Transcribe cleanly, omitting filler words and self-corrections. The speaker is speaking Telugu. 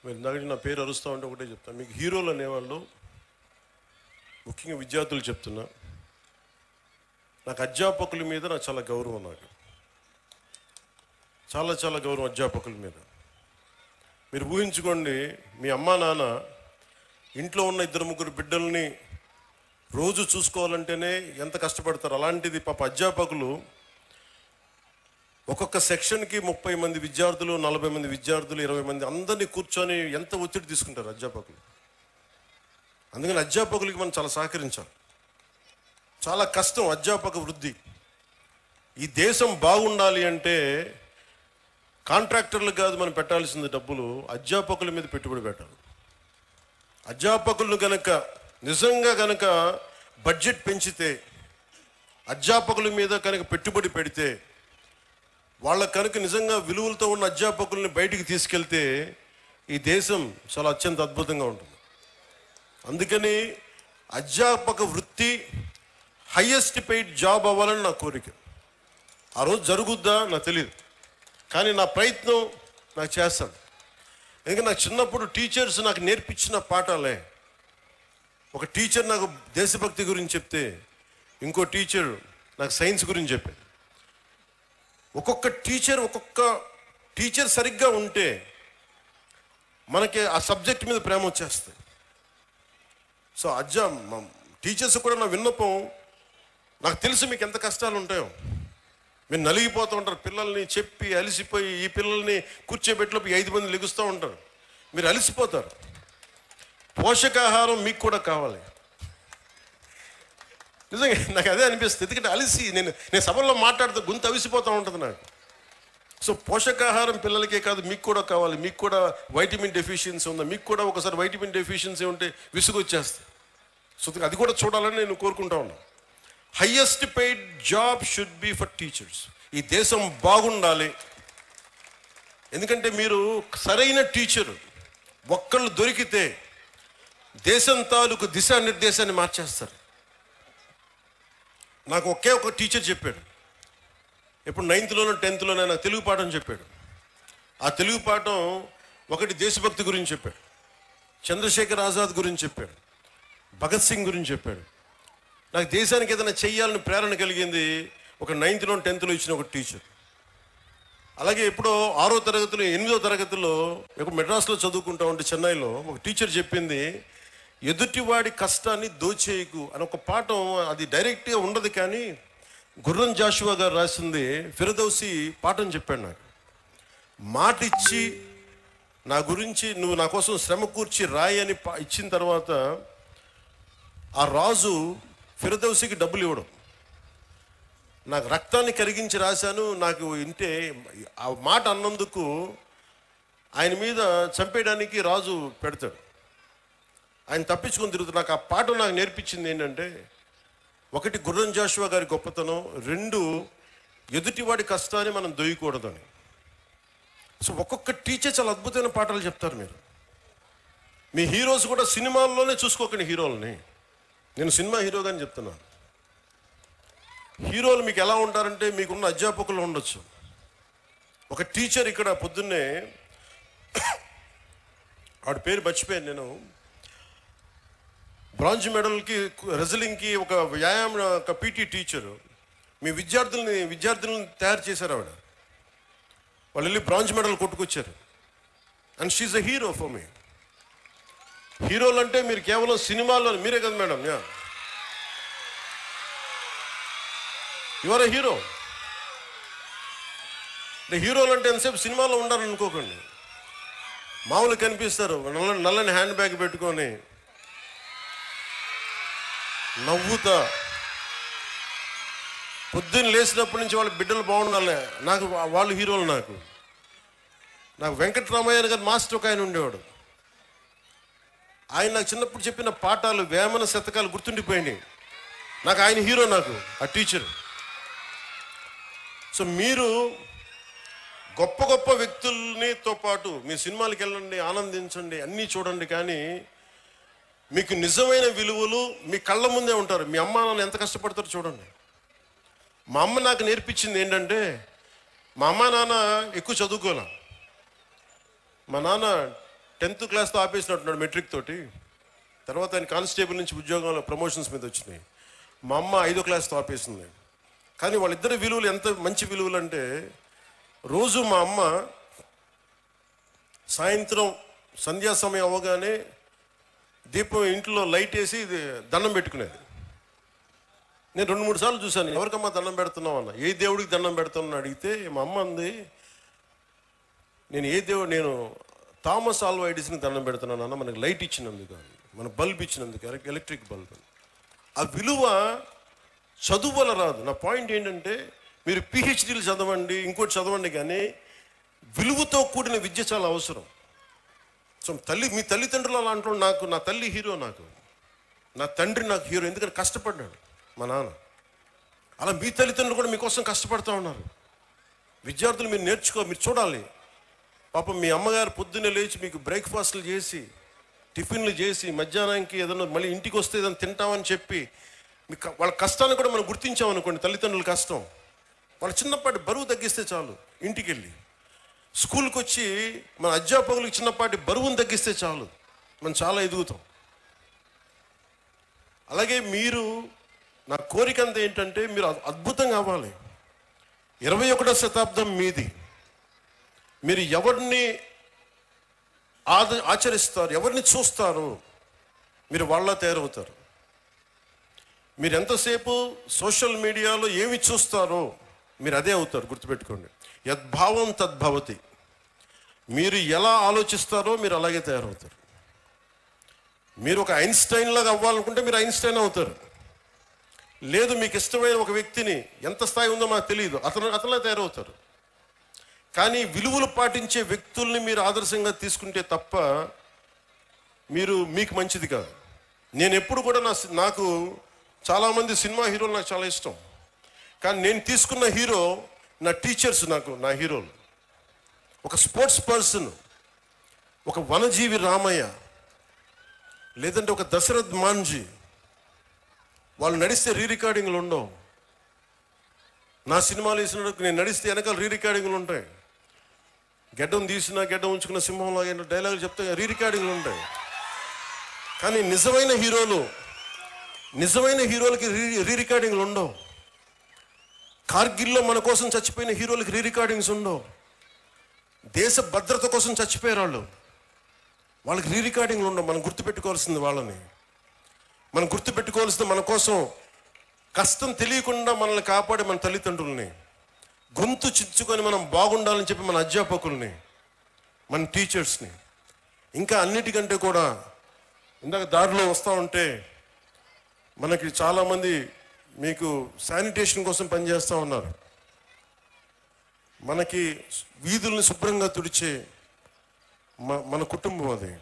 మీరు ఇందాక నా పేరు అరుస్తూ ఉంటే ఒకటే చెప్తాను, మీకు హీరోలు అనేవాళ్ళు ముఖ్యంగా విద్యార్థులు చెప్తున్నా, నాకు అధ్యాపకుల మీద నాకు చాలా గౌరవం. నాకు చాలా చాలా గౌరవం అధ్యాపకుల మీద. మీరు ఊహించుకోండి, మీ అమ్మా నాన్న ఇంట్లో ఉన్న 2-3 బిడ్డల్ని రోజు చూసుకోవాలంటేనే ఎంత కష్టపడతారు. అలాంటిది పాప అధ్యాపకులు ఒక్కొక్క సెక్షన్కి 30 మంది విద్యార్థులు, 40 మంది విద్యార్థులు, 20 మంది అందరినీ కూర్చొని ఎంత ఒత్తిడి తీసుకుంటారు అధ్యాపకులు. అందుకని అధ్యాపకులకి మనం చాలా సహకరించాలి. చాలా కష్టం అధ్యాపక వృద్ధి. ఈ దేశం బాగుండాలి అంటే కాంట్రాక్టర్లు కాదు మనం పెట్టాల్సింది డబ్బులు, అధ్యాపకుల మీద పెట్టుబడి పెట్టాలి. అధ్యాపకులను గనక నిజంగా గనక బడ్జెట్ పెంచితే, అధ్యాపకుల మీద కనుక పెట్టుబడి పెడితే, వాళ్ళ కనుక నిజంగా విలువలతో ఉన్న అధ్యాపకుల్ని బయటికి తీసుకెళ్తే ఈ దేశం చాలా అత్యంత అద్భుతంగా ఉంటుంది. అందుకని అధ్యాపక వృత్తి హయ్యెస్ట్ పెయిడ్ జాబ్ అవ్వాలని నా కోరిక. ఆ రోజు జరుగుద్దా నాకు తెలియదు, కానీ నా ప్రయత్నం నాకు చేస్తాను. ఎందుకంటే నాకు చిన్నప్పుడు టీచర్స్ నాకు నేర్పించిన పాఠాలే. ఒక టీచర్ నాకు దేశభక్తి గురించి చెప్తే, ఇంకో టీచర్ నాకు సైన్స్ గురించి చెప్పారు. ఒక్కొక్క టీచర్ సరిగ్గా ఉంటే మనకి ఆ సబ్జెక్ట్ మీద ప్రేమ వచ్చేస్తుంది. సో టీచర్స్ కూడా నా విన్నపం, నాకు తెలుసు మీకు ఎంత కష్టాలు ఉంటాయో. మీరు నలిగిపోతూ ఉంటారు, పిల్లల్ని చెప్పి అలిసిపోయి ఈ పిల్లల్ని కూర్చోబెట్టినప్పుడు 5 మంది లెగుస్తూ ఉంటారు, మీరు అలిసిపోతారు. పోషకాహారం మీకు కూడా కావాలి. నిజంగా నాకు అదే అనిపిస్తుంది. ఎందుకంటే అలిసి నేను సభల్లో మాట్లాడుతూ గొంతు అవిసిపోతూ ఉంటుంది నాకు. సో పోషకాహారం పిల్లలకే కాదు, మీకు కూడా కావాలి. మీకు కూడా వైటమిన్ డెఫిషియన్సీ ఉందా, మీకు కూడా ఒకసారి వైటమిన్ డెఫిషియన్సీ ఉంటే విసుగు వచ్చేస్తుంది. సో అది కూడా చూడాలని నేను కోరుకుంటా ఉన్నాను. Highest paid job should be for teachers. ఈ దేశం బాగుండాలి. ఎందుకంటే మీరు సరైన టీచరు ఒక్కళ్ళు దొరికితే దేశం తాలూకు దిశానిర్దేశాన్ని మార్చేస్తారు. నాకు ఒకే ఒక టీచర్ చెప్పాడు, ఇప్పుడు 9th-లోనో 10th-లోనో నాకు తెలుగు పాఠం చెప్పాడు. ఆ తెలుగు పాఠం ఒకటి దేశభక్తి గురించి చెప్పాడు, చంద్రశేఖర్ ఆజాద్ గురించి చెప్పాడు, భగత్ సింగ్ గురించి చెప్పాడు. నాకు దేశానికి ఏదైనా చెయ్యాలని ప్రేరణ కలిగింది ఒక 9th-లో 10th-లో ఇచ్చిన ఒక టీచర్. అలాగే ఎప్పుడో 6వ తరగతిలో 8వ తరగతిలో ఒక మెడ్రాస్లో చదువుకుంటా ఉంటే చెన్నైలో ఒక టీచర్ చెప్పింది, ఎదుటివాడి కష్టాన్ని దోచేయకు అని ఒక పాఠం. అది డైరెక్ట్గా ఉండదు, కానీ గుర్రం జాషువా గారు రాసింది ఫిరదౌసి పాఠం చెప్పాడు నాకు. మాట ఇచ్చి నా గురించి నువ్వు నా కోసం శ్రమ కూర్చి రాయి అని ఇచ్చిన తర్వాత ఆ రాజు ఫిరదౌసికి డబ్బులు ఇవ్వడం. నాకు రక్తాన్ని కరిగించి రాశాను, నాకు ఇంటే ఆ మాట అన్నందుకు ఆయన మీద చంపేయడానికి రాజు పెడతాడు. ఆయన తప్పించుకొని తిరుగుతాడు. నాకు ఆ పాఠం నాకు నేర్పించింది ఏంటంటే, ఒకటి గుర్రం జాషువా గారి గొప్పతనం, 2 ఎదుటివాడి కష్టాన్ని మనం దొయ్యకూడదని. సో ఒక్కొక్క టీచర్ చాలా అద్భుతమైన పాఠాలు చెప్తారు. మీ హీరోస్ కూడా సినిమాల్లోనే చూసుకోకండి హీరోలని. నేను సినిమా హీరోగాని చెప్తున్నాను. హీరోలు మీకు ఎలా ఉంటారంటే, మీకున్న అధ్యాపకులు ఉండొచ్చు. ఒక టీచర్ ఇక్కడ పొద్దున్నే ఆవిడ పేరు మర్చిపోయాను నేను, బ్రాంజ్ మెడల్కి రెజ్లింగ్కి ఒక వ్యాయామం ఒక పీటీ టీచరు మీ విద్యార్థులను తయారు చేశారు. ఆవిడ వాళ్ళు వెళ్ళి బ్రాంజ్ మెడల్ కొట్టుకొచ్చారు. And she's a hero for me. హీరోలు అంటే మీరు కేవలం సినిమాల్లో మీరే కదా madam, you are a hero. హీరోలు అంటే ఎంతసేపు సినిమాలో ఉండాలని అనుకోకండి. మామూలు కనిపిస్తారు, నల్లని హ్యాండ్ బ్యాగ్ పెట్టుకొని నవ్వుతా, పొద్దున్న లేచినప్పటి నుంచి వాళ్ళ బిడ్డలు బాగుండాలి. నాకు వాళ్ళు హీరోలు. నాకు వెంకటరామయ్య గారు మాస్టర్ ఒక ఆయన ఉండేవాడు. ఆయన నాకు చిన్నప్పుడు చెప్పిన పాఠాలు, వేమన శతకాలు గుర్తుండిపోయినాయి. నాకు ఆయన హీరో, నాకు ఆ టీచర్. సో మీరు గొప్ప గొప్ప వ్యక్తులతో పాటు మీ సినిమాలకు వెళ్ళండి, ఆనందించండి, అన్నీ చూడండి, కానీ మీకు నిజమైన విలువలు మీ కళ్ళ ముందే ఉంటారు. మీ అమ్మ నాన్న ఎంత కష్టపడతారో చూడండి. మా అమ్మ నాకు నేర్పించింది ఏంటంటే, మా అమ్మ నాన్న ఎక్కువ చదువుకోలే. మా నాన్న 10th క్లాస్తో ఆపేసినట్టున్నాడు మెట్రిక్ తోటి. తర్వాత ఆయన కానిస్టేబుల్ నుంచి ఉద్యోగంలో ప్రమోషన్స్ మీద వచ్చినాయి. మా అమ్మ 5వ క్లాస్తో ఆపేసింది. కానీ వాళ్ళిద్దరి విలువలు ఎంత మంచి విలువలు అంటే, రోజు మా అమ్మ సాయంత్రం సంధ్యా సమయం అవ్వగానే దీపం ఇంట్లో లైట్ వేసి దండం పెట్టుకునేది. నేను 2-3 సార్లు చూశాను, ఎవరికమ్మా దండం పెడుతున్నావు అన్న. ఏ దేవుడికి దండం పెడుతున్నాను అడిగితే మా అమ్మ అంది, నేను థామస్ ఆల్వా ఎడిసన్కి దండం పెడుతున్నాను అన్న, మనకి లైట్ ఇచ్చినందుకు, మన బల్బ్ ఇచ్చినందుకు, ఎలక్ట్రిక్ బల్బ్. ఆ విలువ చదువు వల్ల రాదు. నా పాయింట్ ఏంటంటే, మీరు పిహెచ్డీలు చదవండి, ఇంకోటి చదవండి, కానీ విలువతో కూడిన విద్య చాలా అవసరం. సో మీ తల్లిదండ్రులు అలా అంటాడు. నా తల్లి హీరో, నా తండ్రి నాకు హీరో. ఎందుకంటే కష్టపడ్డాడు మా నాన్న. అలా మీ తల్లిదండ్రులు కూడా మీకోసం కష్టపడుతూ ఉన్నారు. విద్యార్థులు మీరు చూడాలి. పాపం మీ అమ్మగారు పొద్దున్నే లేచి మీకు బ్రేక్ఫాస్ట్లు చేసి, టిఫిన్లు చేసి, మధ్యాహ్నానికి ఏదైనా మళ్ళీ ఇంటికి వస్తే ఏదైనా తింటామని చెప్పి, వాళ్ళ కష్టాన్ని కూడా మనం గుర్తించామనుకోండి, తల్లిదండ్రుల కష్టం. వాళ్ళ చిన్నపాటి బరువు తగ్గిస్తే చాలు, ఇంటికి వెళ్ళి స్కూల్కి వచ్చి మన అధ్యాపకులకు చిన్నపాటి బరువును తగ్గిస్తే చాలు, మనం చాలా ఎదుగుతాం. అలాగే నా కోరిక అంతా ఏంటంటే, మీరు అద్భుతంగా అవ్వాలి. 21వ శతాబ్దం మీది. మీరు ఎవరిని ఆచరిస్తారు, ఎవరిని చూస్తారు, మీరు వాళ్ళ తయారవుతారు. మీరు ఎంతసేపు సోషల్ మీడియాలో ఏమి చూస్తారో మీరు అదే అవుతారు. గుర్తుపెట్టుకోండి, యద్భావం తద్భవతి. మీరు ఎలా ఆలోచిస్తారో మీరు అలాగే తయారవుతారు. మీరు ఒక ఐన్స్టైన్ లాగా అవ్వాలనుకుంటే మీరు ఐన్స్టైన్ అవుతారు. లేదు, మీకు ఇష్టమైన ఒక వ్యక్తిని, ఎంత స్థాయి ఉందో మాకు తెలియదు, అతలా తయారవుతారు. కానీ విలువలు పాటించే వ్యక్తుల్ని మీరు ఆదర్శంగా తీసుకుంటే తప్ప మీకు మంచిది కాదు. నేను ఎప్పుడు కూడా నాకు చాలామంది సినిమా హీరోలు నాకు చాలా ఇష్టం. కానీ నేను తీసుకున్న హీరో నా టీచర్స్, నా హీరోలు. ఒక స్పోర్ట్స్ పర్సన్, ఒక వనజీవి రామయ్య, లేదంటే ఒక దశరథ్ మాంజీ. వాళ్ళు నడిస్తే రికార్డింగ్లు ఉండవు. నా సినిమాలు వేసినప్పుడు నేను నడిస్తే వెనకాల రికార్డింగ్లు ఉంటాయి. గెడ్డం ఉంచుకున్న సింహంలో డైలాగులు చెప్తే రికార్డింగ్లు ఉంటాయి. కానీ నిజమైన హీరోలకి రికార్డింగ్లు ఉండవు. కార్గిల్లో మన కోసం చచ్చిపోయిన హీరోలకి రికార్డింగ్స్ ఉండవు. దేశ భద్రత కోసం చచ్చిపోయారు వాళ్ళకి రికార్డింగ్లు ఉండవు. మనం గుర్తుపెట్టుకోవాల్సింది వాళ్ళని. మనం గుర్తుపెట్టుకోవాల్సింది మన కోసం కష్టం తెలియకుండా మనల్ని కాపాడే మన తల్లిదండ్రుల్ని, గొంతు చించుకొని మనం బాగుండాలని చెప్పి మన అధ్యాపకుల్ని, మన టీచర్స్ని. ఇంకా అన్నిటికంటే కూడా, ఇందాక దారిలో వస్తూ ఉంటే మనకి చాలామంది మీకు శానిటేషన్ కోసం పనిచేస్తూ ఉన్నారు. మనకి వీధుల్ని శుభ్రంగా తుడిచే మన కుటుంబం అది.